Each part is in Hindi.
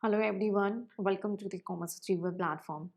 Hello everyone, welcome to the commerce achiever platform.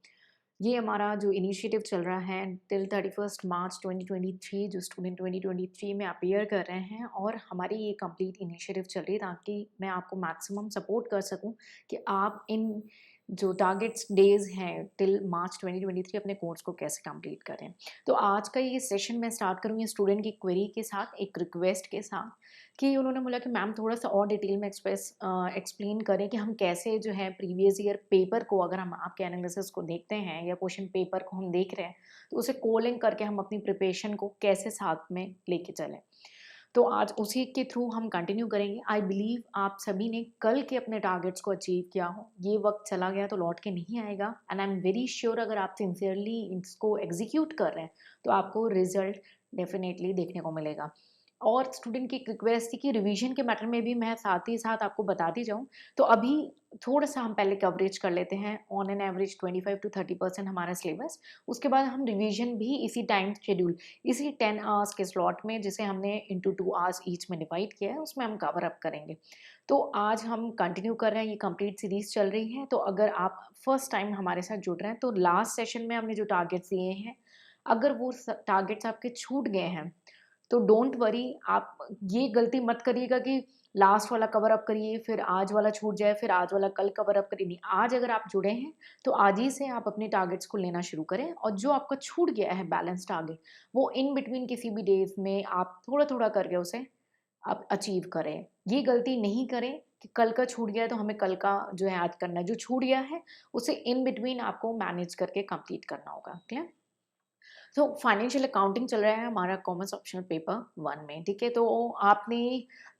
ये हमारा जो इनिशिएटिव चल रहा है टिल 31 मार्च 2023, जो स्टूडेंट 2023 में अपीयर कर रहे हैं, और हमारी ये कंप्लीट इनिशिएटिव चल रही है ताकि मैं आपको मैक्सिमम सपोर्ट कर सकूं कि आप इन जो टारगेट्स डेज हैं टिल मार्च 2023 अपने कोर्स को कैसे कंप्लीट करें। तो आज का ये सेशन मैं स्टार्ट करूँगी स्टूडेंट की क्वेरी के साथ, एक रिक्वेस्ट के साथ, कि उन्होंने बोला कि मैम थोड़ा सा और डिटेल में एक्सप्लेन करें कि हम कैसे जो है प्रीवियस ईयर पेपर को, अगर हम आपके एनालिसिस को देखते हैं या क्वेश्चन पेपर को हम देख रहे हैं, तो उसे कोलिंग करके हम अपनी प्रिपरेशन को कैसे साथ में लेके चलें। तो आज उसी के थ्रू हम कंटिन्यू करेंगे। आई बिलीव आप सभी ने कल के अपने टारगेट्स को अचीव किया हो। ये वक्त चला गया तो लौट के नहीं आएगा, and I am very sure अगर आप सिंसियरली इसको एग्जीक्यूट कर रहे हैं तो आपको रिजल्ट डेफिनेटली देखने को मिलेगा। और स्टूडेंट की एक रिक्वेस्ट थी कि रिवीजन के मैटर में भी मैं साथ ही साथ आपको बताती जाऊँ। तो अभी थोड़ा-सा हम पहले कवरेज कर लेते हैं, ऑन एन एवरेज 25 टू 30% हमारा सिलेबस। उसके बाद हम रिवीजन भी इसी टाइम शेड्यूल, इसी 10 आवर्स के स्लॉट में, जिसे हमने इंटू 2 आवर्स ईच में डिवाइड किया है, उसमें हम कवर अप करेंगे। तो आज हम कंटिन्यू कर रहे हैं, ये कंप्लीट सीरीज़ चल रही है। तो अगर आप फर्स्ट टाइम हमारे साथ जुड़ रहे हैं, तो लास्ट सेशन में हमने जो टारगेट्स दिए हैं, अगर वो स टारगेट्स आपके छूट गए हैं, तो डोंट वरी, आप ये गलती मत करिएगा कि लास्ट वाला कवर अप करिए, फिर आज वाला छूट जाए, फिर आज वाला कल कवर अप करिए। नहीं, आज अगर आप जुड़े हैं, तो आज ही से आप अपने टारगेट्स को लेना शुरू करें, और जो आपका छूट गया है बैलेंस टारगेट, वो इन बिटवीन किसी भी डेज़ में आप थोड़ा-थोड़ा करके उसे आप अचीव करें। ये गलती नहीं करें कि कल का छूट गया है, तो हमें कल का जो है आज करना है। जो छूट गया है, उसे इन बिटवीन आपको मैनेज करके कंप्लीट करना होगा। क्लियर? तो फाइनेंशियल अकाउंटिंग चल रहा है हमारा कॉमर्स ऑप्शनल पेपर 1 में, ठीक है? तो आपने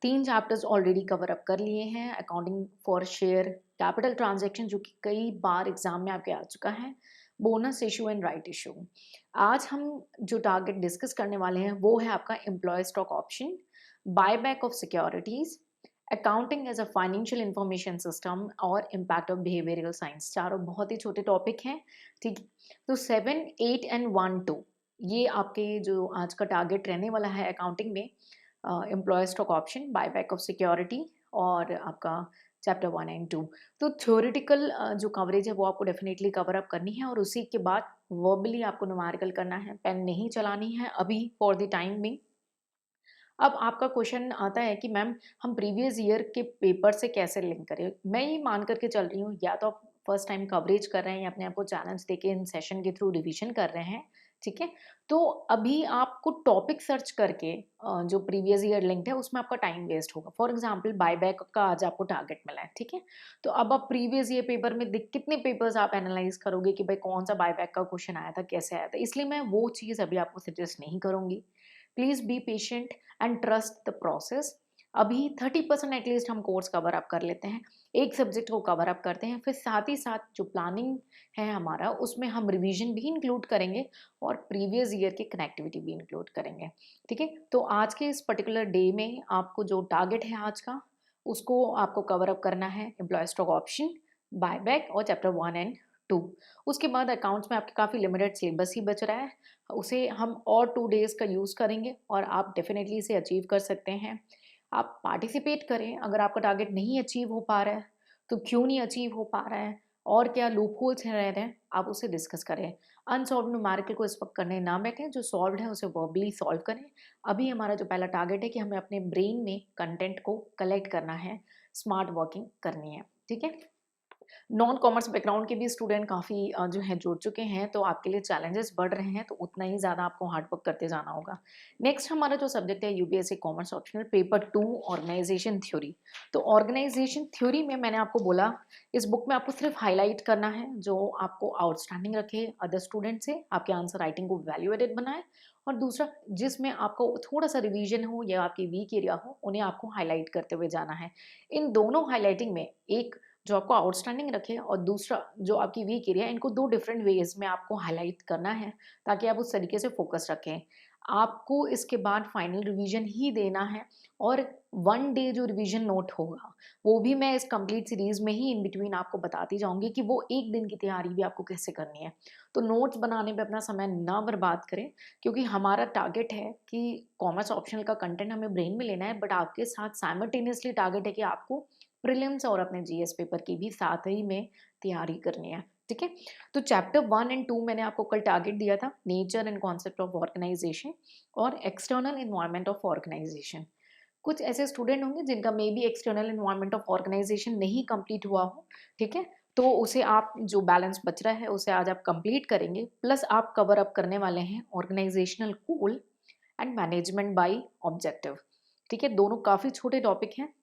3 चैप्टर्स ऑलरेडी कवर अप कर लिए हैं। Accounting for share capital transaction, जो कि कई बार एग्जाम में आपके आ चुका है। Bonus issue and right issue. आज हम जो टारगेट डिस्कस करने वाले हैं वो है आपका employee stock option, buyback of securities, accounting as a financial information system, और इम्पैक्ट ऑफ बिहेवियरल साइंस। चारों बहुत ही छोटे टॉपिक हैं, ठीक है? तो 7, 8 एंड 1, 2, ये आपके जो आज का टारगेट रहने वाला है अकाउंटिंग में। Employee stock option, buyback of security, और आपका चैप्टर 1 एंड 2। तो थ्योरेटिकल जो कवरेज है वो आपको डेफिनेटली कवर अप करनी है, और उसी के बाद वर्बली आपको न्यूमेरिकल करना है। पेन नहीं चलानी है अभी फॉर द टाइम बिंग। अब आपका क्वेश्चन आता है कि मैम हम प्रीवियस ईयर के पेपर से कैसे लिंक करें? मैं ये मान करके चल रही हूँ, या तो आप फर्स्ट टाइम कवरेज कर रहे हैं या अपने आप को चैलेंज देके इन सेशन के थ्रू रिवीजन कर रहे हैं, ठीक है? तो अभी आपको टॉपिक सर्च करके जो प्रीवियस ईयर लिंक्ड है उसमें आपका टाइम वेस्ट होगा। फॉर एग्जांपल बायबैक का आज आपको टारगेट मिला है, ठीक है? तो अब आप प्रीवियस ईयर पेपर में कितने पेपर्स आप एनालाइज करोगे कि भाई कौन सा बायबैक का क्वेश्चन आया था, कैसे आया था? इसलिए मैं वो चीज़ अभी आपको सजेस्ट नहीं करूँगी। Please be patient and trust the process. अभी 30% एटलीस्ट हम कोर्स कवर अप कर लेते हैं, एक सब्जेक्ट को कवर अप करते हैं, फिर साथ ही साथ जो प्लानिंग है हमारा उसमें हम रिवीजन भी इंक्लूड करेंगे, और प्रीवियस ईयर की कनेक्टिविटी भी इंक्लूड करेंगे, ठीक है? तो आज के इस पर्टिकुलर डे में आपको जो टारगेट है आज का, उसको आपको कवर अप करना है एम्प्लॉय स्टॉक ऑप्शन, बायबैक और चैप्टर 1 एंड 2। उसके बाद अकाउंट्स में आपके काफ़ी लिमिटेड सिलेबस ही बच रहा है, उसे हम और 2 डेज़ का यूज़ करेंगे, और आप डेफ़िनेटली इसे अचीव कर सकते हैं। आप पार्टिसिपेट करें, अगर आपका टारगेट नहीं अचीव हो पा रहा है, तो क्यों नहीं अचीव हो पा रहा है, और क्या लूपहोल्स रह रहे हैं, आप उसे डिस्कस करें। अनसॉल्व्ड न्यूमेरिकल को इस वक़्त करने ना बैठें, जो सॉल्व्ड है उसे वर्बली सॉल्व करें। अभी हमारा जो पहला टारगेट है कि हमें अपने ब्रेन में कंटेंट को कलेक्ट करना है, स्मार्ट वर्किंग करनी है, ठीक है? नॉन कॉमर्स बैकग्राउंड के भी स्टूडेंट काफ़ी जो है जुड़ चुके हैं, तो आपके लिए चैलेंजेस बढ़ रहे हैं, तो उतना ही ज़्यादा आपको हार्ड वर्क करते जाना होगा। नेक्स्ट हमारा जो सब्जेक्ट है UPSC commerce optional paper 2, organisation theory. तो ऑर्गेनाइजेशन थ्योरी में मैंने आपको बोला, इस बुक में आपको सिर्फ हाईलाइट करना है जो आपको आउटस्टैंडिंग रखे अदर स्टूडेंट से, आपके आंसर राइटिंग को वैल्यू एडेड बनाए, और दूसरा जिसमें आपको थोड़ा सा रिवीजन हो या आपकी वीक एरिया हो, उन्हें आपको हाईलाइट करते हुए जाना है। इन दोनों हाईलाइटिंग में एक जो आपको आउटस्टैंडिंग रखे, और दूसरा जो आपकी वीक एरिया, इनको 2 डिफरेंट वेज़ में आपको हाइलाइट करना है, ताकि आप उस तरीके से फ़ोकस रखें। आपको इसके बाद फाइनल रिवीजन ही देना है, और 1 डे जो रिवीजन नोट होगा, वो भी मैं इस कंप्लीट सीरीज़ में ही इन बिटवीन आपको बताती जाऊँगी कि वो 1 दिन की तैयारी भी आपको कैसे करनी है। तो नोट्स बनाने पे अपना समय ना बर्बाद करें, क्योंकि हमारा टारगेट है कि कॉमर्स ऑप्शनल का कंटेंट हमें ब्रेन में लेना है, बट आपके साथ साइमल्टेनियसली टारगेट है कि आपको प्रीलिम्स और अपने जीएस पेपर की भी साथ ही में तैयारी करनी है, ठीक है। तो चैप्टर 1 एंड 2 मैंने आपको कल टारगेट दिया था, nature and concept of organisation और एक्सटर्नल एनवायरनमेंट ऑफ ऑर्गेनाइजेशन। कुछ ऐसे स्टूडेंट होंगे जिनका maybe external environment of organisation नहीं कंप्लीट हुआ हो, ठीक है। तो उसे आप जो बैलेंस बच रहा है उसे आज आप कंप्लीट करेंगे, प्लस आप कवर अप करने वाले हैं organisational goal and management by objective, ठीक है। दोनों काफ़ी छोटे टॉपिक हैं।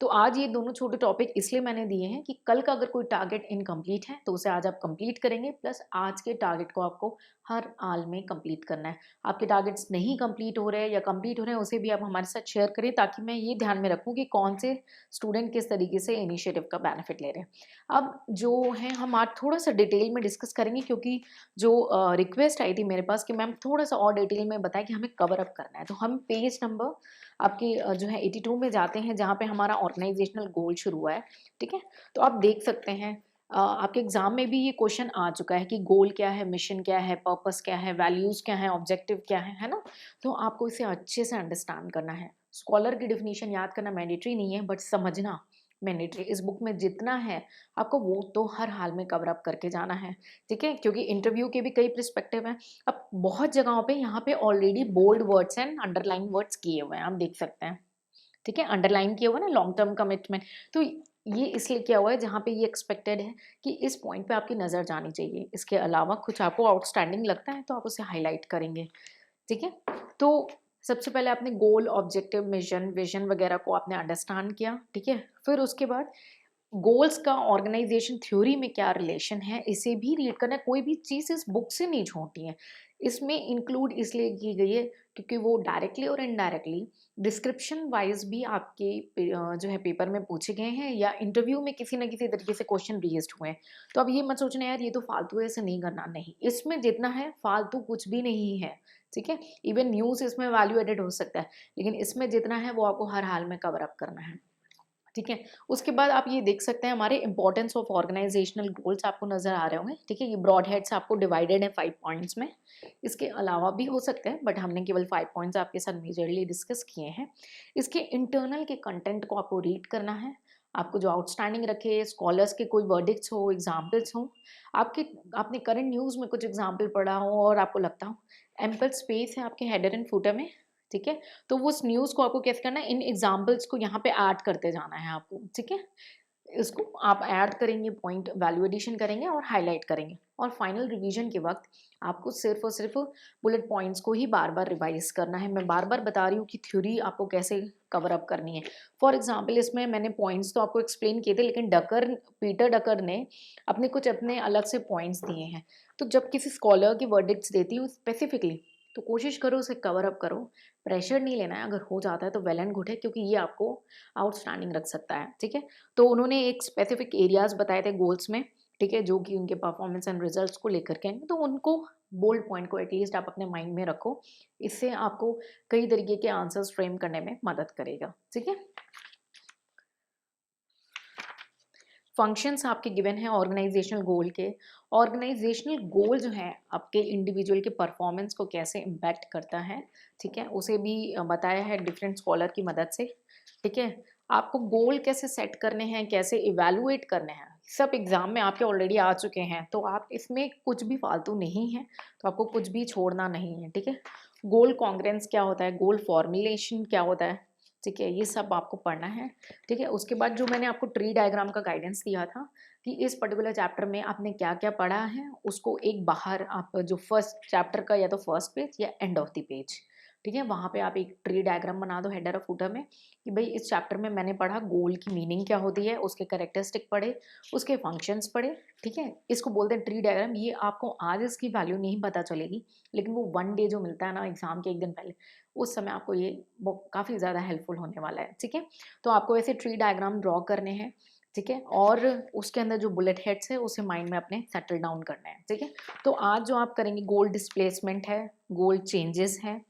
तो आज ये दोनों छोटे टॉपिक इसलिए मैंने दिए हैं कि कल का अगर कोई टारगेट इनकम्प्लीट है तो उसे आज आप कंप्लीट करेंगे, प्लस आज के टारगेट को आपको हर हाल में कंप्लीट करना है। आपके टारगेट्स नहीं कंप्लीट हो रहे हैं या कंप्लीट हो रहे हैं उसे भी आप हमारे साथ शेयर करें, ताकि मैं ये ध्यान में रखूँ कि कौन से स्टूडेंट किस तरीके से इनिशिएटिव का बेनिफिट ले रहे हैं। अब जो है हम आज थोड़ा सा डिटेल में डिस्कस करेंगे, क्योंकि जो रिक्वेस्ट आई थी मेरे पास कि मैम थोड़ा सा और डिटेल में बताएं कि हमें कवर अप करना है। तो हम पेज नंबर आपके जो है 82 में जाते हैं, जहाँ पे हमारा ऑर्गेनाइजेशनल गोल शुरू हुआ है, ठीक है। तो आप देख सकते हैं आपके एग्जाम में भी ये क्वेश्चन आ चुका है कि गोल क्या है, मिशन क्या है, पर्पस क्या है, वैल्यूज क्या है, ऑब्जेक्टिव क्या है ना। तो आपको इसे अच्छे से अंडरस्टैंड करना है। स्कॉलर की डिफिनीशन याद करना मैंडेटरी नहीं है, बट समझना मैंडेटरी। इस बुक में जितना है आपको वो तो हर हाल में कवर अप करके जाना है, ठीक है, क्योंकि इंटरव्यू के भी कई पर्सपेक्टिव हैं। अब बहुत जगहों पे यहाँ पे already bold words and underline words किए हुए हैं, आप देख सकते हैं, ठीक है। अंडरलाइन किया हुआ है ना, लॉन्ग टर्म कमिटमेंट। तो ये इसलिए किया हुआ है जहाँ पे ये एक्सपेक्टेड है कि इस पॉइंट पे आपकी नज़र जानी चाहिए। इसके अलावा कुछ आपको आउटस्टैंडिंग लगता है तो आप उसे हाईलाइट करेंगे, ठीक है। तो सबसे पहले आपने गोल, ऑब्जेक्टिव, मिशन, विजन वगैरह को आपने अंडरस्टैंड किया, ठीक है। फिर उसके बाद गोल्स का ऑर्गेनाइजेशन थ्योरी में क्या रिलेशन है, इसे भी रीड करना है। कोई भी चीज़ इस बुक से नहीं छोड़ती है, इसमें इंक्लूड इसलिए की गई है क्योंकि वो डायरेक्टली और इनडायरेक्टली डिस्क्रिप्शन वाइज भी आपके जो है पेपर में पूछे गए हैं या इंटरव्यू में किसी न किसी तरीके से क्वेश्चन रेज्ड हुए हैं। तो अब ये मत सोचना यार ये तो फालतू है, ऐसे नहीं करना, नहीं, इसमें जितना है फालतू कुछ भी नहीं है, ठीक है। इवन न्यूज़ इसमें वैल्यू एडेड हो सकता है, लेकिन इसमें जितना है वो आपको हर हाल में कवर अप करना है, ठीक है। उसके बाद आप ये देख सकते हैं हमारे इंपॉर्टेंस ऑफ ऑर्गेनाइजेशनल गोल्स आपको नजर आ रहे होंगे, ठीक है। ये ब्रॉड हेड्स आपको डिवाइडेड है 5 पॉइंट्स में। इसके अलावा भी हो सकते हैं, बट हमने केवल 5 पॉइंट्स आपके साथ मेजरली डिस्कस किए हैं। इसके इंटरनल के कंटेंट को आपको रीड करना है। आपको जो आउटस्टैंडिंग रखे, स्कॉलर्स के कोई वर्डिक्ट्स हो, एग्जाम्पल्स हो, आपके आपने करंट न्यूज़ में कुछ एग्जाम्पल पढ़ा हो और आपको लगता हो एम्पल स्पेस है आपके हेडर एंड फुटर में, ठीक है। तो वो उस न्यूज़ को आपको कैसे करना है, इन एग्जाम्पल्स को यहाँ पे ऐड करते जाना है आपको, ठीक है। इसको आप ऐड करेंगे, पॉइंट वैल्यू एडिशन करेंगे और हाईलाइट करेंगे, और फाइनल रिवीजन के वक्त आपको सिर्फ और सिर्फ बुलेट पॉइंट्स को ही बार बार रिवाइज करना है। मैं बार बार बता रही हूँ कि थ्योरी आपको कैसे कवर अप करनी है। फॉर एग्जाम्पल इसमें मैंने पॉइंट्स तो आपको एक्सप्लेन किए थे, लेकिन पीटर डकर ने अपने अलग से पॉइंट्स दिए हैं। तो जब किसी स्कॉलर की वर्डिक्ट्स देती हूँ स्पेसिफिकली, तो कोशिश करो उसे कवर अप करो। प्रेशर नहीं लेना है, अगर हो जाता है तो वेल एंड गुड है, क्योंकि ये आपको आउटस्टैंडिंग रख सकता है, ठीक है। तो उन्होंने एक स्पेसिफिक एरियाज बताए थे गोल्स में, ठीक है, जो कि उनके परफॉर्मेंस एंड रिजल्ट्स को लेकर के हैं। तो उनको बोल्ड पॉइंट को एटलीस्ट आप अपने माइंड में रखो, इससे आपको कई तरीके के आंसर्स फ्रेम करने में मदद करेगा, ठीक है। फंक्शंस आपके गिवन हैं ऑर्गेनाइजेशनल गोल के। ऑर्गेनाइजेशनल गोल जो है आपके इंडिविजुअल के परफॉर्मेंस को कैसे इम्पैक्ट करता है, ठीक है, उसे भी बताया है डिफरेंट स्कॉलर की मदद से, ठीक है। आपको गोल कैसे सेट करने हैं, कैसे इवेलुएट करने हैं, सब एग्जाम में आपके ऑलरेडी आ चुके हैं, तो आप इसमें कुछ भी फालतू नहीं है, तो आपको कुछ भी छोड़ना नहीं है, ठीक है। गोल कॉन्ग्रेंस क्या होता है, गोल फॉर्मुलेशन क्या होता है, ठीक है, ये सब आपको पढ़ना है, ठीक है। उसके बाद जो मैंने आपको ट्री डायग्राम का गाइडेंस दिया था कि इस पर्टिकुलर चैप्टर में आपने क्या क्या पढ़ा है, उसको एक बाहर आप जो फर्स्ट चैप्टर का या तो फर्स्ट पेज या एंड ऑफ द पेज, ठीक है, वहाँ पे आप एक ट्री डायग्राम बना दो हेडर और फुटर में कि भाई इस चैप्टर में मैंने पढ़ा गोल की मीनिंग क्या होती है, उसके कैरेक्टरिस्टिक पढ़े, उसके फंक्शंस पढ़े, ठीक है। इसको बोलते हैं ट्री डायग्राम। ये आपको आज इसकी वैल्यू नहीं पता चलेगी, लेकिन वो वन डे जो मिलता है ना एग्जाम के एक दिन पहले, उस समय आपको ये वो काफ़ी ज़्यादा हेल्पफुल होने वाला है, ठीक है। तो आपको ऐसे ट्री डायग्राम ड्रॉ करने हैं, ठीक है, और उसके अंदर जो बुलेट हेड्स है उसे माइंड में अपने सेटल डाउन करना है, ठीक है। तो आज जो आप करेंगे गोल डिस्प्लेसमेंट है, गोल चेंजेस है,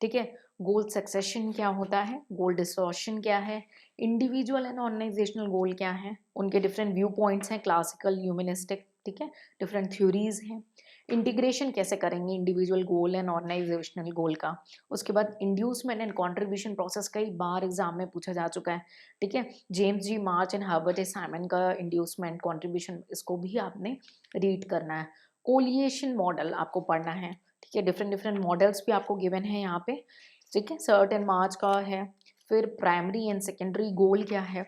ठीक है, गोल सक्सेशन क्या होता है, गोल डिस्टॉर्शन क्या है, इंडिविजुअल एंड ऑर्गेनाइजेशनल गोल क्या है, उनके डिफरेंट व्यू पॉइंट्स हैं, क्लासिकल, ह्यूमनिस्टिक, ठीक है, डिफरेंट थ्योरीज हैं, इंटीग्रेशन कैसे करेंगे इंडिविजुअल गोल एंड ऑर्गेनाइजेशनल गोल का। उसके बाद इंड्यूसमेंट एंड कंट्रीब्यूशन प्रोसेस कई बार एग्जाम में पूछा जा चुका है, ठीक है। James G March and Herbert A Simon का इंड्यूसमेंट कंट्रीब्यूशन, इसको भी आपने रीड करना है। कोलिएशन मॉडल आपको पढ़ना है, ठीक है। डिफरेंट डिफरेंट मॉडल्स भी आपको गिवन है यहाँ पे, ठीक है। सर्ट एंड मार्च का है। फिर प्राइमरी एंड सेकेंडरी गोल क्या है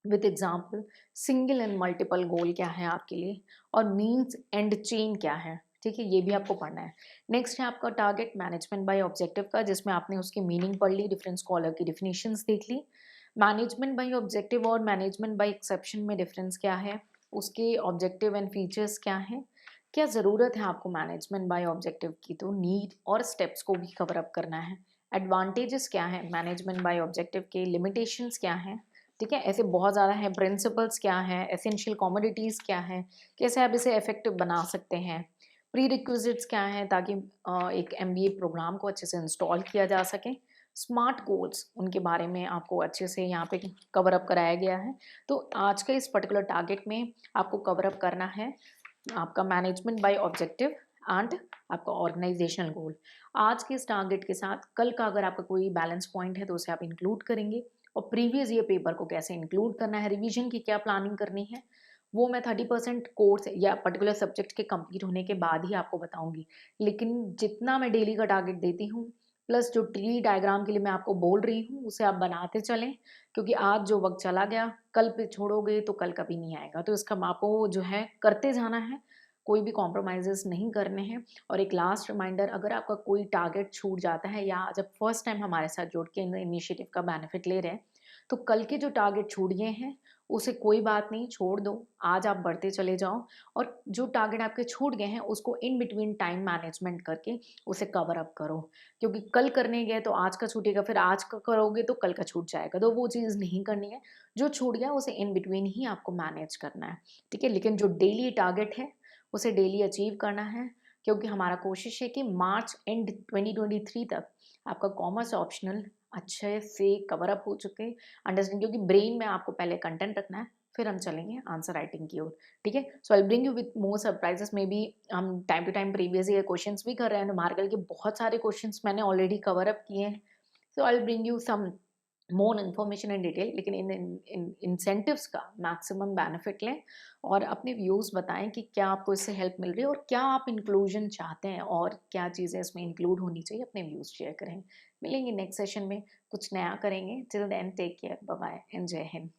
with example, single and multiple goal क्या है आपके लिए, और मीन्स एंड चेन क्या है, ठीक है। ये भी आपको पढ़ना है। नेक्स्ट है आपका टारगेट मैनेजमेंट बाय ऑब्जेक्टिव का, जिसमें आपने उसकी मीनिंग पढ़ ली, डिफरेंट स्कॉलर की डिफिनेशंस देख ली। मैनेजमेंट बाय ऑब्जेक्टिव और मैनेजमेंट बाय एक्सेप्शन में डिफरेंस क्या है, उसके ऑब्जेक्टिव एंड फीचर्स क्या है, क्या ज़रूरत है आपको मैनेजमेंट बाय ऑब्जेक्टिव की, तो नीड और स्टेप्स को भी कवर अप करना है। एडवांटेजेस क्या है मैनेजमेंट बाय ऑब्जेक्टिव के, लिमिटेशंस क्या हैं, ठीक है। ऐसे बहुत ज़्यादा है। प्रिंसिपल्स क्या है, एसेंशियल कमोडिटीज़ क्या है, कैसे आप इसे इफेक्टिव बना सकते हैं। प्री रिक्विजिट्स क्या हैं ताकि एक एमबीए प्रोग्राम को अच्छे से इंस्टॉल किया जा सके। स्मार्ट गोल्स, उनके बारे में आपको अच्छे से यहाँ पे कवर अप कराया गया है। तो आज के इस पर्टिकुलर टारगेट में आपको कवर अप करना है आपका मैनेजमेंट बाय ऑब्जेक्टिव एंड आपका ऑर्गेनाइजेशनल गोल। आज के इस टारगेट के साथ कल का अगर आपका कोई बैलेंस पॉइंट है तो उसे आप इंक्लूड करेंगे, और प्रीवियस ईयर पेपर को कैसे इंक्लूड करना है, रिवीजन की क्या प्लानिंग करनी है, वो मैं 30% कोर्स या पर्टिकुलर सब्जेक्ट के कंप्लीट होने के बाद ही आपको बताऊंगी। लेकिन जितना मैं डेली का टारगेट देती हूँ, प्लस जो ट्री डायग्राम के लिए मैं आपको बोल रही हूँ, उसे आप बनाते चलें, क्योंकि आज जो वक्त चला गया कल पे छोड़ोगे तो कल कभी नहीं आएगा। तो इसका आपको जो है करते जाना है, कोई भी कॉम्प्रोमाइज़ेस नहीं करने हैं। और एक लास्ट रिमाइंडर, अगर आपका कोई टारगेट छूट जाता है या जब फर्स्ट टाइम हमारे साथ जुड़ के इन इनिशिएटिव का बेनिफिट ले रहे हैं, तो कल के जो टारगेट छूट गए हैं उसे कोई बात नहीं, छोड़ दो। आज आप बढ़ते चले जाओ, और जो टारगेट आपके छूट गए हैं उसको इन बिटवीन टाइम मैनेजमेंट करके उसे कवर अप करो। क्योंकि कल करने गए तो आज का छूटेगा, फिर आज का करोगे तो कल का छूट जाएगा, तो वो चीज़ नहीं करनी है। जो छूट गया उसे इन बिटवीन ही आपको मैनेज करना है, ठीक है। लेकिन जो डेली टारगेट है उसे डेली अचीव करना है, क्योंकि हमारा कोशिश है कि मार्च एंड 2023 तक आपका कॉमर्स ऑप्शनल अच्छे से कवर अप हो चुके अंडरस्टैंड, क्योंकि ब्रेन में आपको पहले कंटेंट रखना है, फिर हम चलेंगे आंसर राइटिंग की ओर, ठीक है। So I bring you with more surprises. Maybe हम time to time previous year questions भी कर रहे हैं, न्यूमेरिकल के बहुत सारे क्वेश्चंस मैंने ऑलरेडी कवर अप किए हैं। So I bring you some more information in detail, लेकिन इन इंसेंटिव्स का मैक्सिमम बेनिफिट लें, और अपने व्यूज़ बताएं कि क्या आपको इससे हेल्प मिल रही है और क्या आप इंक्लूजन चाहते हैं और क्या चीज़ें इसमें इंक्लूड होनी चाहिए। अपने व्यूज़ शेयर करें। मिलेंगे नेक्स्ट सेशन में, कुछ नया करेंगे। Till then take care, bye bye and जय हिंद।